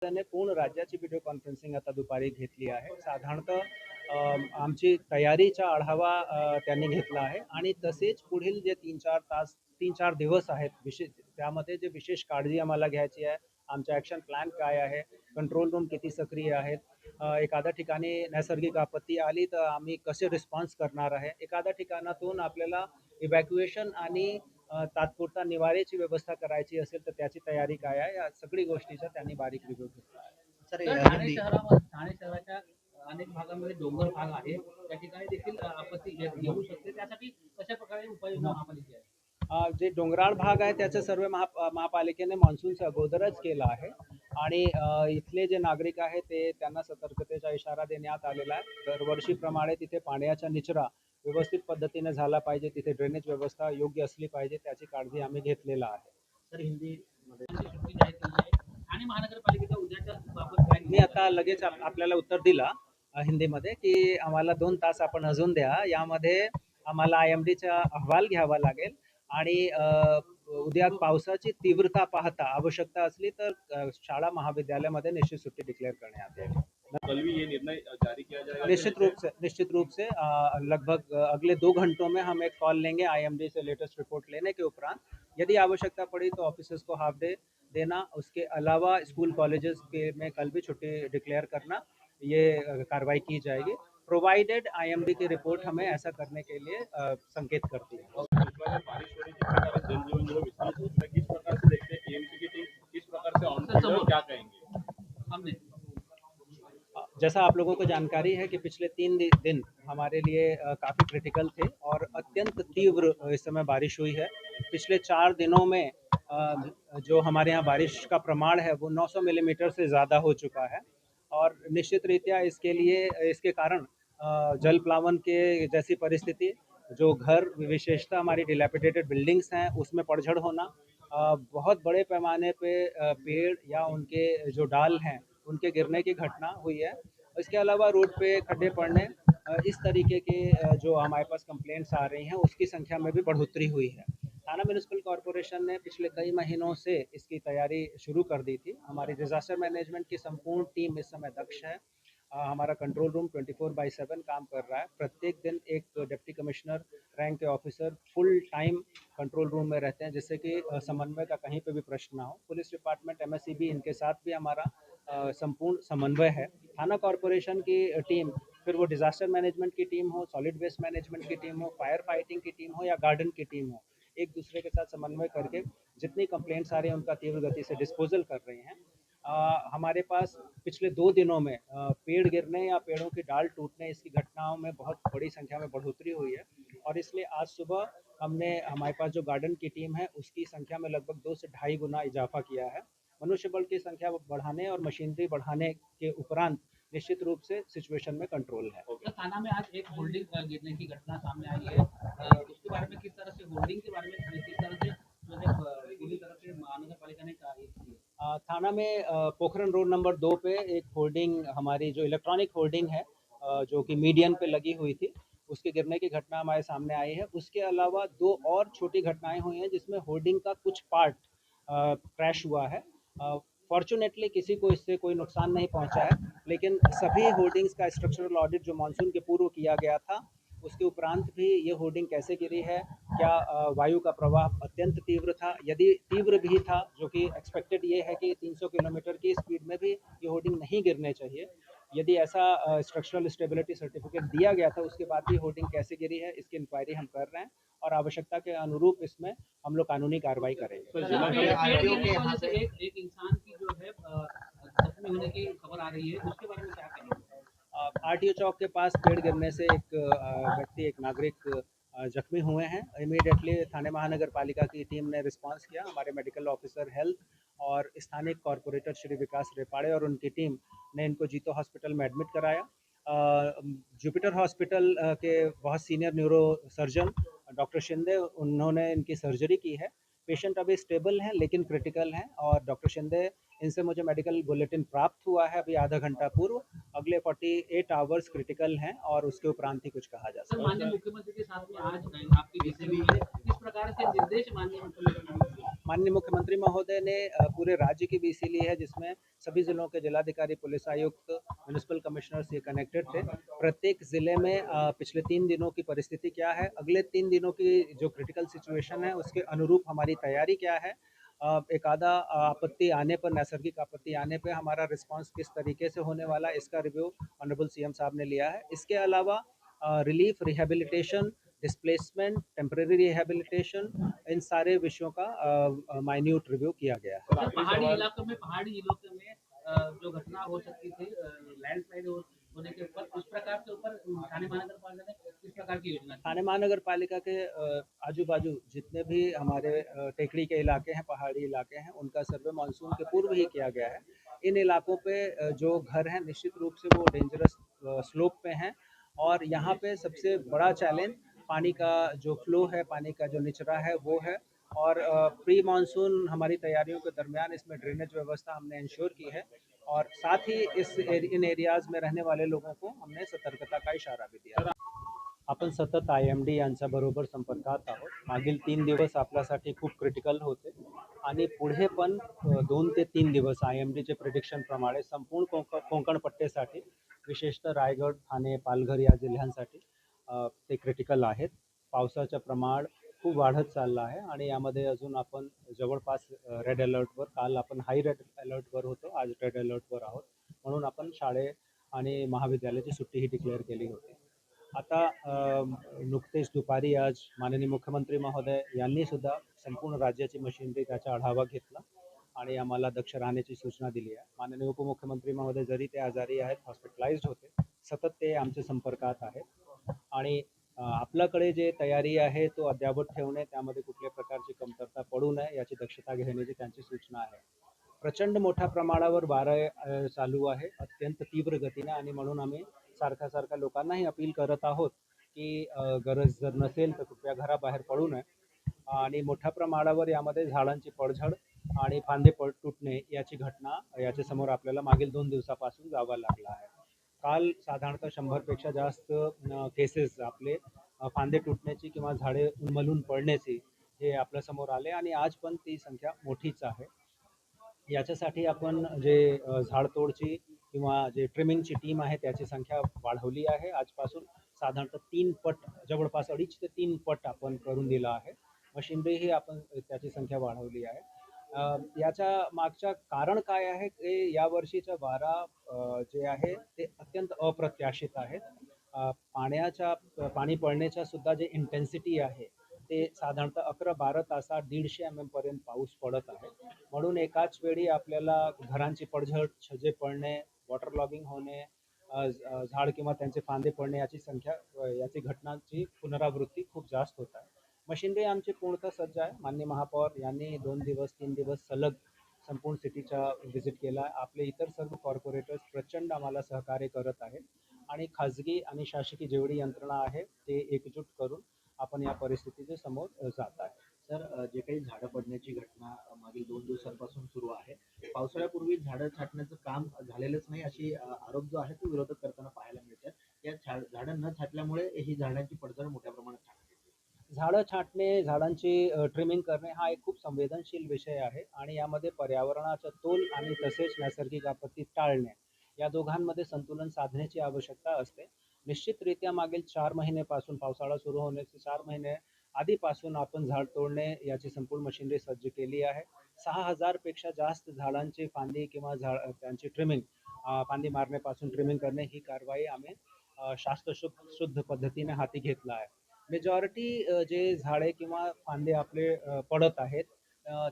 त्याने पूर्ण राज्याची व्हिडिओ कॉन्फरन्सिंग आता दुपारी घेतली आहे. साधारणतः आमची तयारीचा आढावा त्यांनी घेतला आहे आणि तसेच पुढील जे 3-4 दिवस आहेत त्यामध्ये जे विशेष काळजी आम्हाला घ्यायची आहे, आमचा ॲक्शन प्लॅन काय आहे, कंट्रोल रूम किती सक्रिय आहेत, एखाद्या ठिकाणी नैसर्गिक आपत्ती आली तर आम्ही कसे रिस्पॉन्स करणार आहे, एखाद्या ठिकाणातून आपल्याला इव्हॅक्युएशन आणि तात्पुरता निवाऱ्याची व्यवस्था करायची असेल तर त्याची तयारी काय आहे, या सगळी गोष्टीचा त्यांनी बारीक रिव्ह्यू घेतला. सर ठाणे शहराच्या अनेक भागांमध्ये डोंगर भाग आहे, त्या ठिकाणी देखील आपत्ती येऊ शकते, त्यासाठी कशा प्रकारे उपाययोजना महापालिका आहे? जे डोंगराळ भाग आहे त्याचं सर्व महापालिकेने मान्सूनच्या अगोदरच केलं आहे आणि इथले जे नागरिक आहेत ते त्यांना सतर्कतेचा इशारा देण्यात आलेला आहे. दरवर्षीप्रमाणे तिथे पाण्याचा निचरा व्यवस्थित पद्धतीने झाला पाहिजे, तिथे ड्रेनेज व्यवस्था योग्य असली पाहिजे, त्याची काळजी आम्ही घेतलेला आहे. सर सुट्टी जाहीर केली आहे. ठाणे महानगरपालिकेच्या उद्याच्या बाबत काय मी आता लगेच आपल्याला उत्तर दिला हिंदीमध्ये की आम्हाला 2 तास आपण अजून द्या. यामध्ये आम्हाला IMDचा अहवाल घ्यावा लागेल आणि उद्या पावसाची तीव्रता पाहता आवश्यकता असली तर शाळा महाविद्यालयामध्ये निश्चित सुट्टी डिक्लेअर करण्यात येईल. कल भी ये निर्णय जारी किया जाएगा? निश्चित रूप से लगभग अगले 2 घंटों में हम एक कॉल लेंगे IMD से लेटेस्ट रिपोर्ट लेने के उपरांत यदि आवश्यकता पड़ी तो ऑफिसर्स को हाफ डे देना, उसके अलावा स्कूल कॉलेजेस के में कल भी छुट्टी डिक्लेयर करना, ये कार्रवाई की जाएगी प्रोवाइडेड IMD की रिपोर्ट हमें ऐसा करने के लिए संकेत करती है। बारिश हो रही है, जनजीवन जो विस्तार हो रहा है, किस प्रकार से देखते हैं AMC की टीम किस प्रकार से ऑन क्या कहेंगे? हमने जैसा आप लोगों को जानकारी है कि पिछले 3 दिन हमारे लिए काफ़ी क्रिटिकल थे और अत्यंत तीव्र इस समय बारिश हुई है। पिछले 4 दिनों में जो हमारे यहाँ बारिश का प्रमाण है वो 900 मिलीमीटर से ज़्यादा हो चुका है और निश्चित रीत्या इसके कारण जल प्लावन के जैसी परिस्थिति, जो घर विशेषतः हमारी डिलैपिडेटेड बिल्डिंग्स हैं उसमें पड़झड़ होना, बहुत बड़े पैमाने पे पेड़ या उनके जो डाल हैं उनके गिरने की घटना हुई है। इसके अलावा रोड पे खड्डे पड़ने, इस तरीके के जो हमारे पास कंप्लेंट्स आ रही हैं उसकी संख्या में भी बढ़ोतरी हुई है। थाना म्यूनिसिपल कॉरपोरेशन ने पिछले कई महीनों से इसकी तैयारी शुरू कर दी थी। हमारी डिज़ास्टर मैनेजमेंट की संपूर्ण टीम इस समय दक्ष है। हमारा कंट्रोल रूम 24/7 काम कर रहा है। प्रत्येक दिन एक डिप्टी कमिश्नर रैंक के officer full time control room में रहते हैं, जिससे कि समन्वय का कहीं पे भी प्रश्न ना हो। पुलिस डिपार्टमेंट, MSEB, इनके साथ भी हमारा संपूर्ण समन्वय है। थाना कॉरपोरेशन की टीम, फिर वो डिज़ास्टर मैनेजमेंट की टीम हो, सॉलिड वेस्ट मैनेजमेंट की टीम हो, फायर फाइटिंग की टीम हो या गार्डन की टीम हो, एक दूसरे के साथ समन्वय करके जितनी कंप्लेंट्स आ रही हैं उनका तीव्र गति से डिस्पोजल कर रही हैं। हमारे पास पिछले 2 दिनों में पेड़ गिरने या पेड़ों की डाल टूटने इसकी घटनाओं में बहुत बड़ी संख्या में बढ़ोतरी हुई है और इसलिए आज सुबह हमने हमारे पास जो गार्डन की टीम है उसकी संख्या में लगभग 2 से ढाई गुना इजाफा किया है। मनुष्य बल की संख्या बढ़ाने और मशीनरी बढ़ाने के उपरांत निश्चित रूप से सिचुएशन में कंट्रोल है। तो थाना में आज एक होल्डिंग गिरने की घटना सामने आई है, उसके बारे में किस तरह से होल्डिंग के बारे में किस तरह से पूरी तरह से महानगरपालिका ने की है? थाना में पोखरन रोड नंबर 2 पे एक होर्डिंग, हमारी जो इलेक्ट्रॉनिक होर्डिंग है जो कि मीडियन पे लगी हुई थी, उसके गिरने की घटना हमारे सामने आई है। उसके अलावा 2 और छोटी घटनाएं हुई हैं जिसमें होर्डिंग का कुछ पार्ट क्रैश हुआ है। फॉर्चुनेटली किसी को इससे कोई नुकसान नहीं पहुंचा है, लेकिन सभी होर्डिंग्स का स्ट्रक्चरल ऑडिट जो मानसून के पूर्व किया गया था, उसके उपरांत भी ये होर्डिंग कैसे गिरी है, क्या वायु का प्रवाह अत्यंत तीव्र था, यदि तीव्र भी था, जो कि एक्सपेक्टेड ये है कि 300 किलोमीटर की स्पीड में भी ये होर्डिंग नहीं गिरने चाहिए, यदि ऐसा स्ट्रक्चरल स्टेबिलिटी सर्टिफिकेट दिया गया था उसके बाद भी होर्डिंग कैसे गिरी है इसकी इंक्वायरी हम कर रहे हैं और आवश्यकता के अनुरूप इसमें हम लोग कानूनी कार्रवाई करेंगे। एक इंसान की जो है जख्मी होने की खबर आ रही है, उसके बारे में क्या कहेंगे? RTO चौक के पास पेड़ गिरने से एक व्यक्ति, एक नागरिक जख्मी हुए हैं। इमीडिएटली थाने महानगर पालिका की टीम ने रिस्पांस किया। हमारे मेडिकल ऑफिसर हेल्थ और स्थानीय कॉरपोरेटर श्री विकास रेपाड़े और उनकी टीम ने इनको जीतो हॉस्पिटल में एडमिट कराया। जुपिटर हॉस्पिटल के बहुत senior neuro surgeon doctor Shinde, उन्होंने इनकी सर्जरी की है। पेशेंट अभी स्टेबल हैं लेकिन क्रिटिकल हैं और डॉक्टर शिंदे, इनसे मुझे मेडिकल बुलेटिन प्राप्त हुआ है अभी आधा घंटा पूर्व। अगले 48 आवर्स क्रिटिकल हैं और उसके उपरांत ही कुछ कहा जा सकता है। माननीय मुख्यमंत्री के साथ में आज आपकी बीजेपी है, किस प्रकार से निर्देश माननीय मुख्यमंत्री? माननीय मुख्यमंत्री महोदय ने पूरे राज्य की वीसी ली है, जिसमें सभी जिलों के जिलाधिकारी, पुलिस आयुक्त, म्युनिसिपल कमिश्नर्स ये कनेक्टेड थे। प्रत्येक ज़िले में पिछले 3 दिनों की परिस्थिति क्या है, अगले 3 दिनों की जो क्रिटिकल सिचुएशन है, उसके अनुरूप हमारी तैयारी क्या है, एक आधा आपत्ति आने पर, नैसर्गिक आपत्ति आने पे हमारा रिस्पॉन्स किस तरीके से होने वाला है, इसका रिव्यू ऑनरेबल सीएम साहब ने लिया है। इसके अलावा relief, rehabilitation, displacement, temporary rehabilitation, in सारे विषयों का माइन्यूट रिव्यू किया गया है। सर, पहाड़ी इलाकों में जो घटना हो सकती थी लैंडस्लाइड होने के ऊपर, उस प्रकार के ऊपर थाने महानगर पालिका ने किस प्रकार की योजना की? थाने महानगर पालिका के आजू बाजू जितने भी हमारे टेकड़ी के इलाके हैं, पहाड़ी इलाके हैं, उनका सर्वे मानसून के पूर्व ही किया गया है। इन इलाकों पे जो घर हैं, निश्चित रूप से वो डेंजरस स्लोप पे हैं, और यहाँ पे सबसे बड़ा चैलेंज पानी का जो फ्लो है, पानी का जो निचरा है वो है। और प्री मानसून हमारी तैयारियों के दरमियान इसमें ड्रेनेज व्यवस्था हमने इंश्योर की है, और साथ ही इन एरियाज में रहने वाले लोगों को हमने सतर्कता का इशारा भी दिया है। आपण सतत IMD यांच्याबरोबर संपर्कात आहोत. मागील 3 दिवस आपल्यासाठी खूप क्रिटिकल होते आणि पुढे पण 2 ते 3 दिवस IMDचे प्रिडिक्शनप्रमाणे संपूर्ण कोकण पट्टीसाठी, विशेषतः रायगड, ठाणे, पालघर या जिल्ह्यांसाठी ते क्रिटिकल आहेत. पावसाचं प्रमाण खूप वाढत चाललं आहे आणि यामध्ये अजून आपण जवळपास रेड अलर्टवर, काल आपण हाय रेड अलर्टवर होतो, आज रेड अलर्टवर आहोत. म्हणून आपण शाळे आणि महाविद्यालयाची सुट्टीही डिक्लेअर केली होती. आता नुकतेच दुपारी आज माननीय मुख्यमंत्री महोदय यांनी सुद्धा संपूर्ण राज्याची मशिनरी त्याचा आढावा घेतला आणि आम्हाला दक्ष राहण्याची सूचना दिली आहे. माननीय उपमुख्यमंत्री महोदय जरी ते आजारी आहेत, हॉस्पिटलाइज्ड होते, सतत ते आमच्या संपर्कात आहेत आणि आपल्याकडे जे तयारी आहे तो अद्ययावत ठेवणे, त्यामध्ये कुठल्याही प्रकारची कमतरता पडू नये याची दक्षता घेण्याची त्यांची सूचना आहे. प्रचंड मोठ्या प्रमाणावर वारं चालू आहे, अत्यंत तीव्र गतीने, आणि म्हणून आम्ही सारखा लोकांनाही अपील करत आहोत की गरज जर नसेल तर कृपया घराबाहेर पडू नये. आणि मोठ्या प्रमाणावर यामध्ये झाडांची पडझड आणि फांदे तुटणे याची घटना याच्यासमोर आपल्याला मागील 2 दिवसापासून जावं लागलं आहे. काल साधारणतः 100पेक्षा जास्त केसेस आपले फांदे तुटण्याची किंवा झाडे उन्मलून पडण्याची हे आपल्यासमोर आले, आणि आज पण ती संख्या मोठीच आहे. याच्यासाठी आपण जे झाडतोडची किंवा जे ट्रिमिंगची टीम आहे त्याची संख्या वाढवली आहे. आजपासून साधारणतः 3 पट, जवळपास 2.5 ते 3 पट आपण करून दिलं आहे. मशिनरीही आपण त्याची संख्या वाढवली आहे. याच्या मागचं कारण काय आहे, की यावर्षीचा वारा जे आहे ते अत्यंत अप्रत्याशित आहे. पाणी पडण्याच्या सुद्धा जे इंटेन्सिटी आहे ते साधारणतः 11-12 तासात 150 mm पर्यंत पाऊस पडत आहे. म्हणून एकाच वेळी आपल्याला घरांची पडझड, छज्जे पडणे, वॉटर लॉगिंग होणे, झाड किंवा त्यांचे फांदे पडणे याची घटनांची पुनरावृत्ती खूप जास्त होत आहे. मशिनरी आमची पूर्णतः सज्ज आहे. माननीय महापौर यांनी 2 दिवस 3 दिवस सलग संपूर्ण सिटीचा व्हिजिट केला. आपले इतर सर्व कॉर्पोरेटर्स प्रचंड आम्हाला सहकार्य करत आहेत आणि खाजगी आणि शासकीय जेवढी यंत्रणा आहे ते एकजूट करून आपण या परिस्थितीचे समोर जात आहे. सर, जे काही झाडं पडण्याची घटना मागील 2 दिवसांपासून सुरू आहे, पावसाळ्यापूर्वी झाडं छाटण्याचं काम झालेलंच नाही अशी आरोप जो आहे तो विरोधक करताना पाहायला मिळतात. या झाडं न छाटल्यामुळे ही झाडांची पडझड मोठ्या प्रमाणात झाली. झाडं छाटणे, झाडांची ट्रिमिंग करणे हा एक खूप संवेदनशील विषय आहे आणि यामध्ये पर्यावरणाचा तोल आणि तसेच नैसर्गिक आपत्ती टाळणे या दोघांमध्ये संतुलन साधण्याची आवश्यकता असते. निश्चितरित्या मागील 4 महिन्यापासून, पावसाळा सुरू होण्याचे 4 महिने आधीपासून आपण झाड तोडणे याची संपूर्ण मशिनरी सज्ज केली आहे. 6,000 पेक्षा जास्त झाडांची फांदी किंवा त्यांची ट्रिमिंग, फांदी मारण्यापासून ट्रिमिंग करणे ही कारवाई आम्ही शास्त्रशुद्ध पद्धतीने हाती घेतला आहे. मेजॉरिटी जे झाडे किंवा फांदे आपले पडत आहेत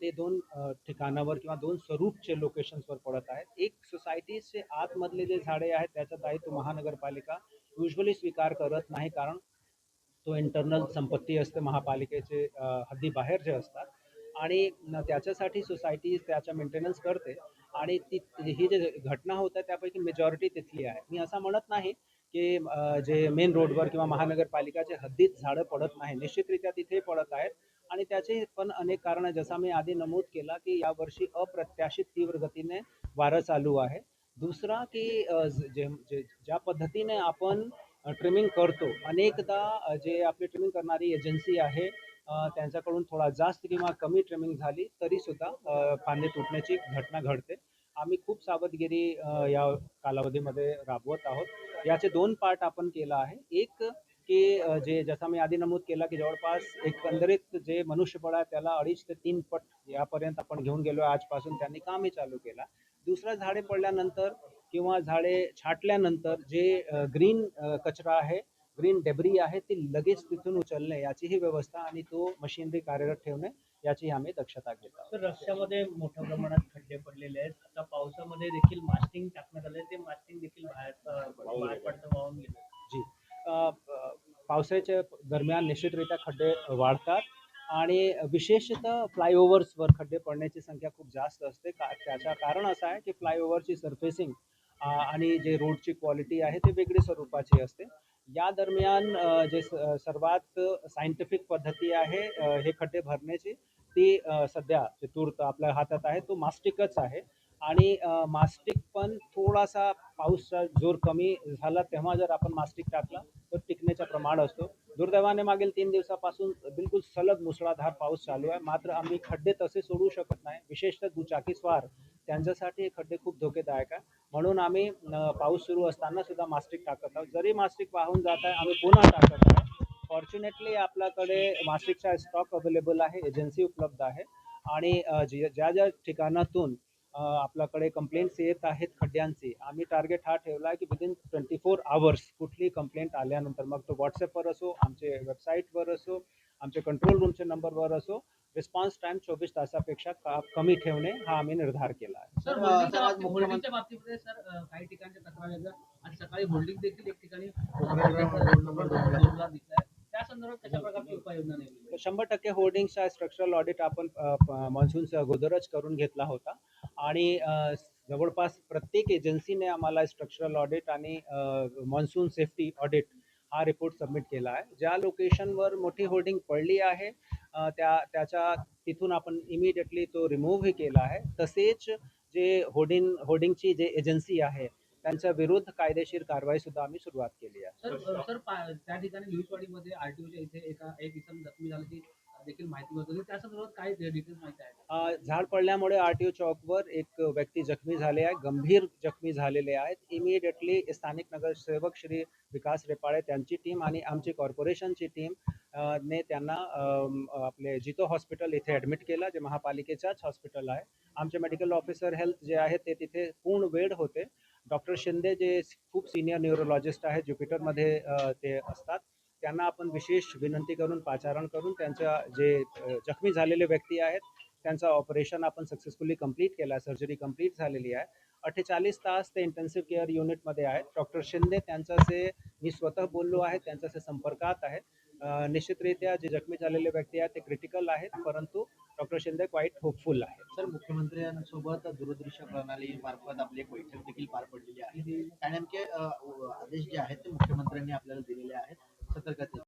ते 2 ठिकाणावर किंवा 2 स्वरूपचे लोकेशन्सवर पडत आहेत. एक सोसायटीचे आतमधले जे झाडे आहेत त्याचा दायित्व महानगरपालिका युजुअली स्वीकार करत नाही, कारण तो इंटरनल संपत्ती असते महापालिकेचे हद्दीबाहेर जे असतात, आणि त्याच्यासाठी सोसायटी त्याचा मेंटेनन्स करते, आणि ही जी घटना होत आहे त्यापैकी मेजॉरिटी तिथली आहे. मी असं म्हणत नाही की जे मेन रोडवर किंवा महानगरपालिकाच्या हद्दीत झाडं पडत नाही, निश्चितरित्या तिथे पडत आहेत, आणि त्याचे पण अनेक कारण, जसं मी आधी नमूद केला की यावर्षी अप्रत्याशित तीव्र गतीने वारं चालू आहे. दुसरा की ज्या पद्धतीने आपण ट्रिमिंग करतो, अनेकदा जे आपली ट्रिमिंग करणारी एजन्सी आहे त्यांच्याकडून थोडा जास्त किंवा कमी ट्रिमिंग झाली तरीसुद्धा फांदी तुटण्याची घटना घडते. आम्ही खूप सावधगिरी या कालावधीमध्ये राबवत आहोत. याचे 2 पार्ट आपण केला आहे. एक की जे जसं मी आधी नमूद केलं की जवळपास एकंदरीत जे मनुष्यबळ आहे त्याला 2.5 ते 3 पट यापर्यंत आपण घेऊन गेलो आजपासून त्यांनी कामही चालू केला. दुसरं झाडे पडल्यानंतर किंवा झाडे छाटल्यानंतर जे ग्रीन कचरा आहे, ग्रीन डेब्री आहे ती लगेच तिथून उचलणे याचीही व्यवस्था आणि तो मशिनरी कार्यरत ठेवणे याची आम्ही दक्षता घेत आहोत. तर रस्त्यामध्ये मोठ्या प्रमाणात खड्डे पडलेले आहेत. आता पावसामध्ये देखील मास्टिंग टाकण्यात आले. ते मास्टिंग देखील बाहेर पडतं वाहून गेलं. जी पावसाच्या दरम्यान निश्चितरित्या खड्डे वाढतात आणि विशेषतः फ्लायओव्हर्सवर खड्डे पडण्याची संख्या खूप जास्त असते. त्याचं कारण असं आहे की फ्लायओव्हरची सरफेसिंग आणि जे रोडची क्वालिटी आहे ते वेगळी स्वरूपाची असते. या दरम्यान जे सर्वात सायंटिफिक पद्धती आहे हे खड्डे भरण्याची ती सध्या जे तूर्त आपल्या हातात आहे तो मास्टिकच आहे आणि मास्टिक पण थोडासा पाऊसचा जोर कमी झाला तेव्हा जर आपण मास्टिक टाकला तर टिकण्याचं प्रमाण असतो. दुर्दैवाने मागील 3 दिवसापासून बिलकुल सलग मुसळधार पाऊस चालू आहे. मात्र आम्ही खड्डे तसे सोडू शकत नाही. विशेषतः दुचाकीस्वार त्यांच्यासाठी हे खड्डे खूप धोकेदायक आहे. म्हणून आम्ही पाऊस सुरू असताना सुद्धा मास्टिक टाकत आहोत. जरी मास्टिक वाहून जात आहे आम्ही पुन्हा टाकत आहे. फॉर्च्युनेटली आपल्याकडे मास्टिकचा स्टॉक अवेलेबल आहे, एजन्सी उपलब्ध आहे आणि ज्या ज्या ठिकाणातून आपल्याकडे कंप्लेंट्स येत आहेत खड्ड्यांची, आम्ही टार्गेट हा ठेवला आहे की विदिन 24 आवर्स कुठली कंप्लेंट आल्यानंतर मग तो व्हॉट्सॲपवर असो, आमचे वेबसाईटवर असो, आमचे कंट्रोल रूमच्या नंबरवर असो, रिस्पॉन्स टाईम 24 तासापेक्षा कमी ठेवणे हा आम्ही निर्धार केला आहे. सर होल्डिंगच्या बाबतीमध्ये सर काही ठिकाणच्या तक्रारी आहेत. आज सकाळी होल्डिंग देखील एक ठिकाणी जोरदार दिसलाय. त्या संदर्भात कशा प्रकारची उपाययोजना नेमली? 100% होर्डिंगचा स्ट्रक्चरल ऑडिट आपण मान्सूनच्या अगोदरच करून घेतला होता आणि जवळपास प्रत्येक एजन्सीने आम्हाला स्ट्रक्चरल ऑडिट आणि मान्सून सेफ्टी ऑडिट हा रिपोर्ट सबमिट केला आहे. ज्या लोकेशनवर मोठी होर्डिंग पडली आहे त्याच्या तिथून आपण इमिडिएटली तो रिमूव्हही केला आहे. तसेच जे होर्डिंगची जे एजन्सी आहे त्यांच्या विरुद्ध कायदेशीर कारवाई सुद्धा आम्ही सुरुवात केली आहे. सर त्या ठिकाणी लिहिसवाडीमध्ये आरटीओच्या इथे एक इसम जखमी झाल्याची देखील माहिती होती. त्या संदर्भात काय डिटेल्स माहिती आहे? झाड पडल्यामुळे आरटीओ चौकवर एक व्यक्ती जखमी झाले आहे, गंभीर जखमी झालेले आहेत. इमिडिएटली स्थानिक नगरसेवक श्री विकास रेपाळे त्यांची टीम आणि आमची कॉर्पोरेशनची टीम ने त्यांना आपले जितो हॉस्पिटल इथे ॲडमिट केलं, जे महापालिकेचाच हॉस्पिटल आहे. आमचे मेडिकल ऑफिसर हेल्थ जे आहेत ते तिथे पूर्ण वेळ होते. डॉक्टर शिंदे जे खूप सिनियर न्यूरोलॉजिस्ट आहेत, ज्युपिटरमध्ये ते असतात. त्यांना आपण विशेष विनंती करून पाचारण करून त्यांच्या जे जखमी झालेले व्यक्ती आहेत त्यांचं ऑपरेशन आपण सक्सेसफुली कंप्लीट केलं आहे. सर्जरी कंप्लीट झालेली आहे. 48 तास ते इंटेन्सिव्ह केअर युनिटमध्ये आहेत. डॉक्टर शिंदे त्यांच्याशी मी स्वतः बोललो आहे, त्यांच्याशी संपर्कात आहे. निश्चितरित्या जे जखमी झालेले व्यक्ती आहेत ते क्रिटिकल आहेत, परंतु डॉक्टर शिंदे क्वाईट होपफुल आहेत. सर, मुख्यमंत्र्यांसोबत दूरदृश्य प्रणाली मार्फत आपली एक बैठक देखील पार पडलेली आहे. काय नेमके आदेश जे आहेत ते मुख्यमंत्र्यांनी आपल्याला दिले